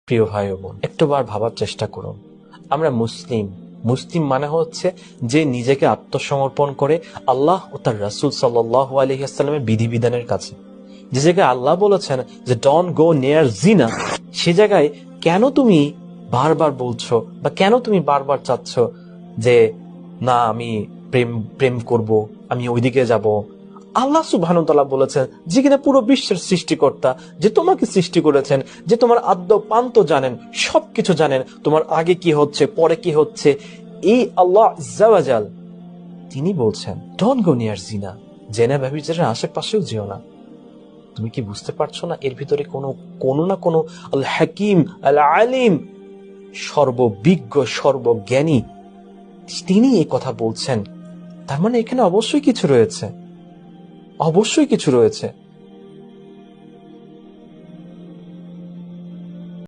প্রিয় ভাই ও বোন, একটুবার ভাবার চেষ্টা করুন। আমরা মুসলিম। মুসলিম মানে হচ্ছে যে নিজেকে আত্মসমর্পণ করে আল্লাহ ও তার রাসূল সাল্লাল্লাহু আলাইহি ওয়াসাল্লামের বিধিবিধানের কাছে। যে জায়গায় আল্লাহ বলেছেন যে ডোন্ট গো নিয়ার জিনা, সে জায়গায় কেন তুমি বারবার বলছো বা কেন তুমি বারবার চাচ্ছ যে না আমি প্রেম প্রেম করব, আমি ওইদিকে যাব? আল্লাহ সুবহানাহু ওয়া তাআলা বলেছেন, যে কিনা পুরো বিশ্বের সৃষ্টিকর্তা, যে তোমাকে সৃষ্টি করেছেন, যে তোমার আদ্য পান্ত জানেন, সবকিছু জানেন, তোমার আগে কি হচ্ছে পরে কি হচ্ছে, এই আল্লাহ আযজা ওয়া জাল তিনি বলছেন ডোন্ট গো নিয়ার জিনা, জেনা ব্যভিচারের আশেপাশেও যেও না। তুমি কি বুঝতে পারছো না এর ভিতরে কোনো না কোনো আল হাকিম আল আলিম, সর্ববিজ্ঞ সর্বজ্ঞানী, তিনি এই কথা বলছেন। তার মানে এখানে অবশ্যই কিছু রয়েছে, অবশ্যই কিছু রয়েছে।